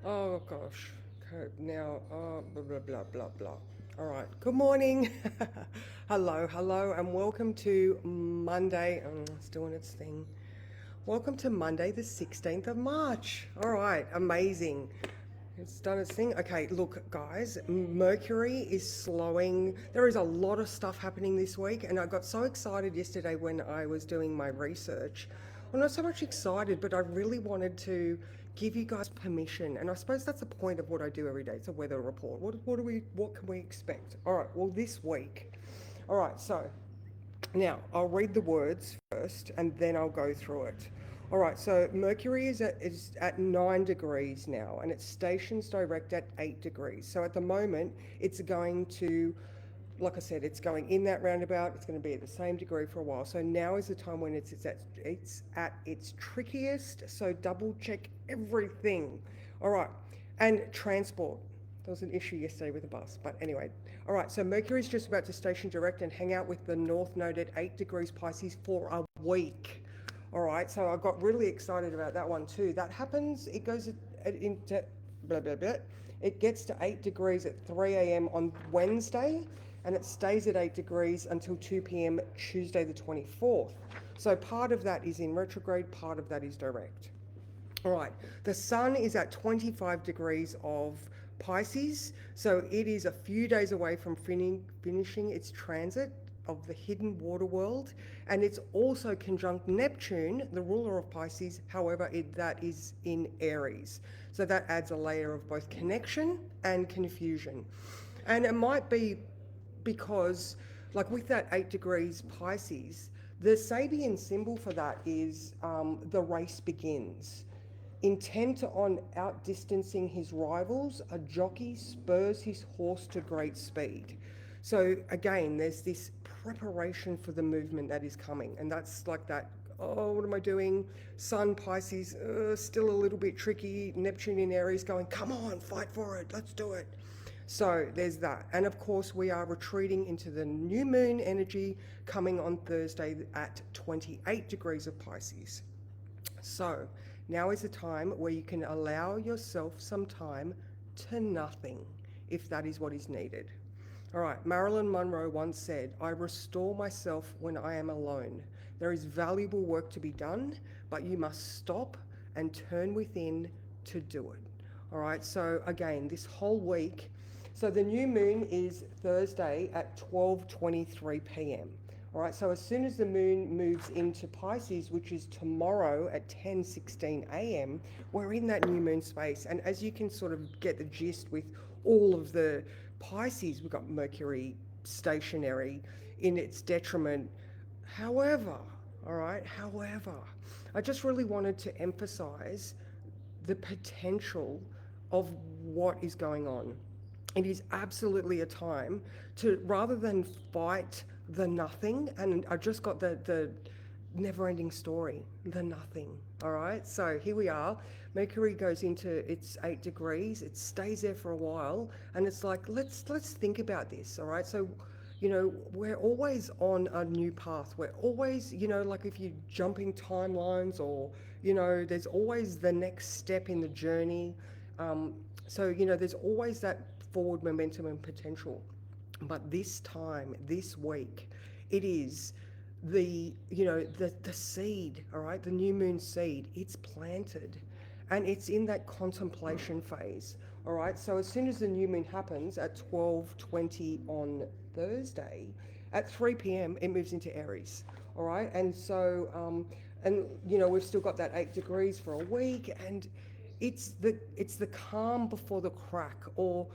Oh gosh. Okay, now, blah, blah, blah, blah, blah. All right. Good morning. Hello, hello, and welcome to Monday. It's doing its thing. Welcome to Monday, the 16th of March. All right. Amazing. It's done its thing. Okay, look, guys, Mercury is slowing. There is a lot of stuff happening this week, and I got so excited yesterday when I was doing my research. Well, not so much excited, but I really wanted to give you guys permission, and I suppose that's the point of what I do every day. It's a weather report. What can we expect? All right. Well, this week. All right. So now, I'll read the words first and then I'll go through it. All right, so Mercury is at 9 degrees now and it stations direct at 8 degrees. So at the moment, it's going to, like I said, it's going in that roundabout. It's going to be at the same degree for a while. So now is the time when it's at its trickiest. So double check everything. All right, and transport. There was an issue yesterday with the bus, but anyway. All right, so Mercury's just about to station direct and hang out with the North Node at 8 degrees Pisces for a week. All right, so I got really excited about that one too. That happens, it goes into blah, blah, blah. It gets to 8 degrees at 3 a.m. on Wednesday, and it stays at 8 degrees until 2 p.m. Tuesday, the 24th. So part of that is in retrograde, part of that is direct. All right, the sun is at 25 degrees of Pisces, so it is a few days away from finishing its transit of the hidden water world, and it's also conjunct Neptune, the ruler of Pisces. However, that is in Aries, so that adds a layer of both connection and confusion. And it might be because, like with that 8 degrees Pisces, the Sabian symbol for that is the race begins. Intent on outdistancing his rivals, a jockey spurs his horse to great speed. So again, there's this preparation for the movement that is coming, and that's like that. Oh, what am I doing? Sun Pisces, still a little bit tricky. Neptune in Aries going, come on, fight for it, let's do it. So there's that. And of course, we are retreating into the new moon energy coming on Thursday at 28 degrees of Pisces. So now is the time where you can allow yourself some time to nothing, if that is what is needed. All right, Marilyn Monroe once said, I restore myself when I am alone. There is valuable work to be done, but you must stop and turn within to do it. All right, so again, this whole week, so the new moon is Thursday at 12:23 p.m. All right, so as soon as the moon moves into Pisces, which is tomorrow at 10:16 a.m., we're in that new moon space. And as you can sort of get the gist with all of the Pisces, we've got Mercury stationary in its detriment. However, all right, however, I just really wanted to emphasize the potential of what is going on. It is absolutely a time to, rather than fight the nothing, and I just got the never ending story, the nothing. All right, so here we are. Mercury goes into its 8 degrees, it stays there for a while, and it's like, let's think about this. All right, so we're always on a new path. We're always, like if you're jumping timelines, or there's always the next step in the journey. So there's always that forward momentum and potential. But this time, this week, it is the seed, all right, the new moon seed. It's planted, and it's in that contemplation phase. All right, so as soon as the new moon happens at 12:20 on Thursday, at 3 p.m. it moves into Aries. All right, and so and we've still got that 8 degrees for a week, and it's the calm before the crack. Or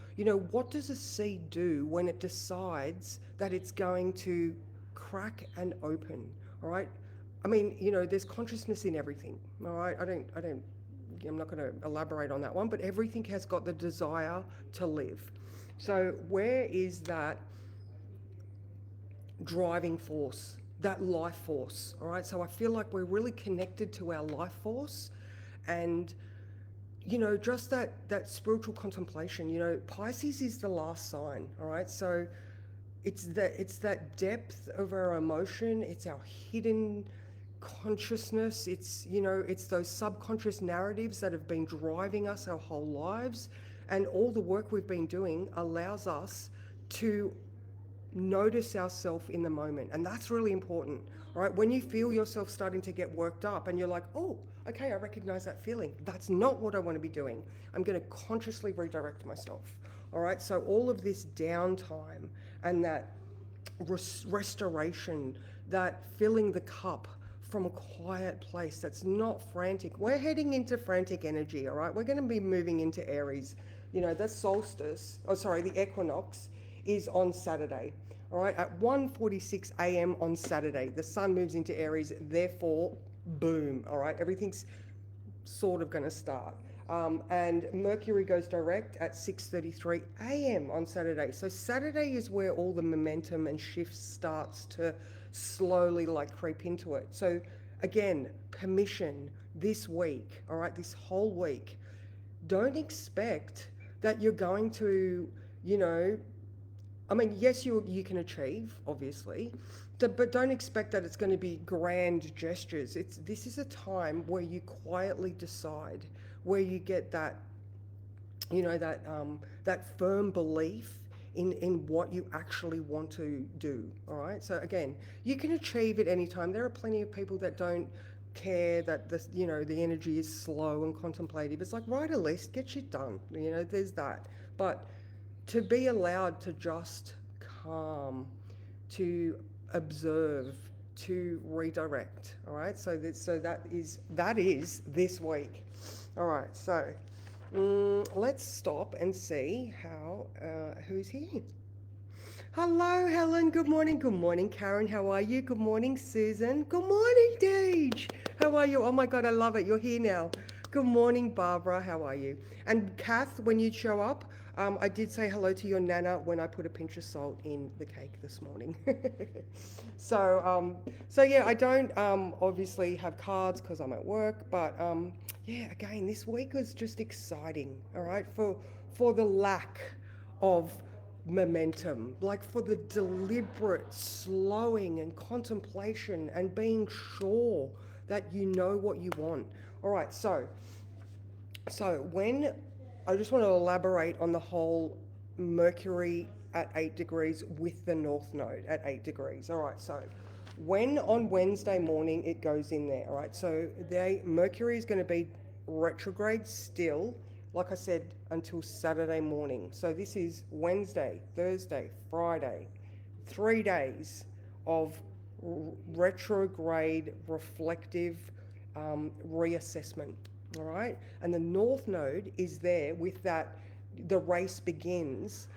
what does a seed do when it decides that it's going to crack and open? All right, I mean, there's consciousness in everything. All right, I'm not going to elaborate on that one, but everything has got the desire to live. So where is that driving force, that life force? All right, so I feel like we're really connected to our life force, and just that spiritual contemplation. Pisces is the last sign. All right, so it's that depth of our emotion. It's our hidden consciousness. It's, you know, it's those subconscious narratives that have been driving us our whole lives. And all the work we've been doing allows us to notice ourselves in the moment. And that's really important, right? When you feel yourself starting to get worked up and you're like, oh, okay, I recognize that feeling. That's not what I want to be doing. I'm going to consciously redirect myself. All right. So all of this downtime and that restoration, that filling the cup from a quiet place that's not frantic. We're heading into frantic energy, all right? We're going to be moving into Aries. You know, the solstice, oh, sorry, the equinox is on Saturday, all right? At 1:46 a.m. on Saturday, the sun moves into Aries, therefore, boom, all right? Everything's sort of going to start. And Mercury goes direct at 6:33 a.m. on Saturday. So Saturday is where all the momentum and shifts starts to slowly like creep into it. So again, permission this week, all right, this whole week. Don't expect that you're going to, you know, I mean, yes, you can achieve, obviously, but don't expect that it's going to be grand gestures. This is a time where you quietly decide, where you get that, you know, that firm belief in what you actually want to do. All right. So again, you can achieve at any time. There are plenty of people that don't care that the, you know, the energy is slow and contemplative. It's like, write a list, get shit done. You know, there's that. But to be allowed to just calm, to observe, to redirect. All right. So that is this week. All right. So let's stop and see how who's here. Hello, Helen. Good morning. Good morning, Karen. How are you? Good morning, Susan. Good morning, Deej. How are you? Oh my God, I love it. You're here now. Good morning, Barbara. How are you? And Kath, when you show up, I did say hello to your Nana when I put a pinch of salt in the cake this morning. So yeah, I don't obviously have cards because I'm at work, but yeah, again, this week was just exciting. All right, for the lack of momentum, like for the deliberate slowing and contemplation and being sure that you know what you want. All right, so when I just want to elaborate on the whole Mercury at 8 degrees with the North Node at 8 degrees. All right, so when on Wednesday morning it goes in there, all right, so Mercury is going to be retrograde still, like I said, until Saturday morning. So this is Wednesday, Thursday, Friday, 3 days of retrograde reflective reassessment. All right. And the North Node is there with that, the race begins.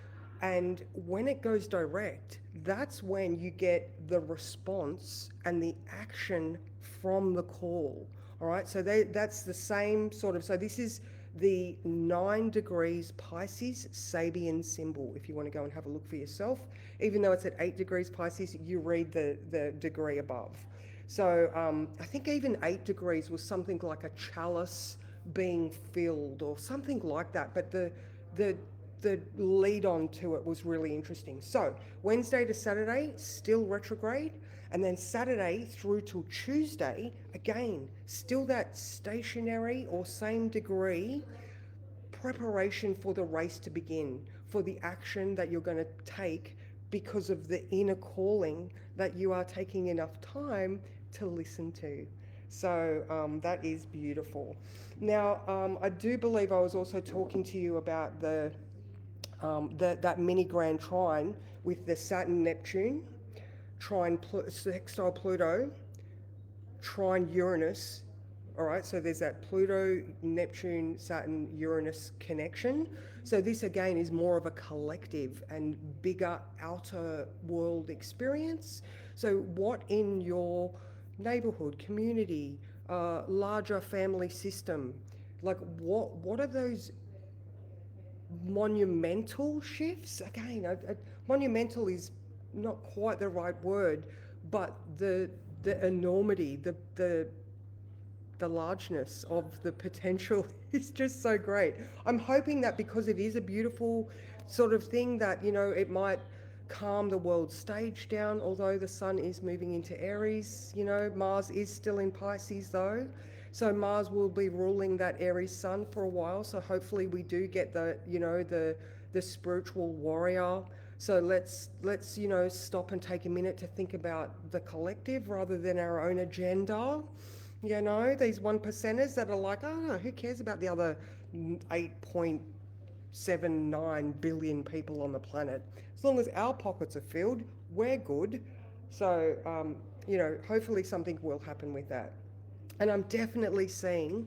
And when it goes direct, that's when you get the response and the action from the call. All right. So that's the same sort of, so this is the 9 degrees Pisces Sabian symbol. If you want to go and have a look for yourself, even though it's at 8 degrees Pisces, you read the degree above. So I think even 8 degrees was something like a chalice being filled or something like that. But the lead on to it was really interesting. So Wednesday to Saturday, still retrograde. And then Saturday through till Tuesday, again, still that stationary or same degree preparation for the race to begin, for the action that you're going to take because of the inner calling that you are taking enough time to listen to. So that is beautiful. Now, I do believe I was also talking to you about that mini grand trine with the Saturn Neptune, trine sextile Pluto, trine Uranus. All right, so there's that Pluto, Neptune, Saturn, Uranus connection. So this again is more of a collective and bigger outer world experience. So what in your neighborhood, community, larger family system, like what are those monumental shifts? Again, monumental is not quite the right word, but the enormity, the largeness of the potential is just so great. I'm hoping that because it is a beautiful sort of thing that, you know, it might calm the world stage down, although the sun is moving into Aries. You know, Mars is still in Pisces though. So Mars will be ruling that Aries sun for a while. So hopefully we do get the, you know, the spiritual warrior. So let's you know, stop and take a minute to think about the collective rather than our own agenda. You know, these 1%ers that are like, oh, who cares about the other 8.79 billion people on the planet? As long as our pockets are filled, we're good. So, you know, hopefully something will happen with that. And I'm definitely seeing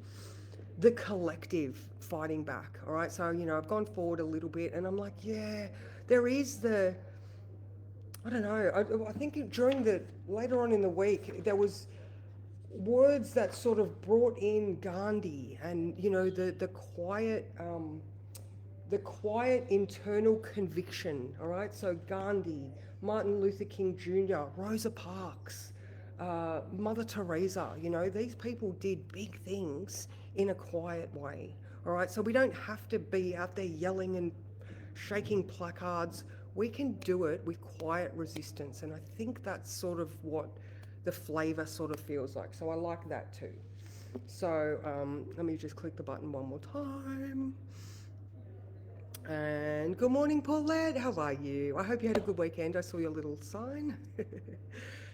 the collective fighting back. All right. So, you know, I've gone forward a little bit and I'm like, yeah, there is the, I don't know. I think during the, later on in the week, there was words that sort of brought in Gandhi and, you know, the quiet internal conviction. All right. So Gandhi, Martin Luther King Jr., Rosa Parks, Mother Teresa, you know, these people did big things in a quiet way. All right. So we don't have to be out there yelling and shaking placards. We can do it with quiet resistance. And I think that's sort of what the flavor sort of feels like. So I like that too. So let me just click the button one more time. And good morning, Paulette. How are you? I hope you had a good weekend. I saw your little sign.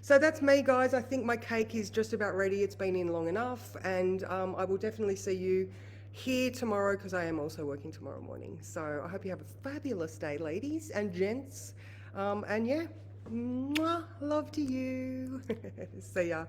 So that's me, guys. I think my cake is just about ready. It's been in long enough. And I will definitely see you here tomorrow because I am also working tomorrow morning. So I hope you have a fabulous day, ladies and gents. And yeah, mwah, love to you. See ya.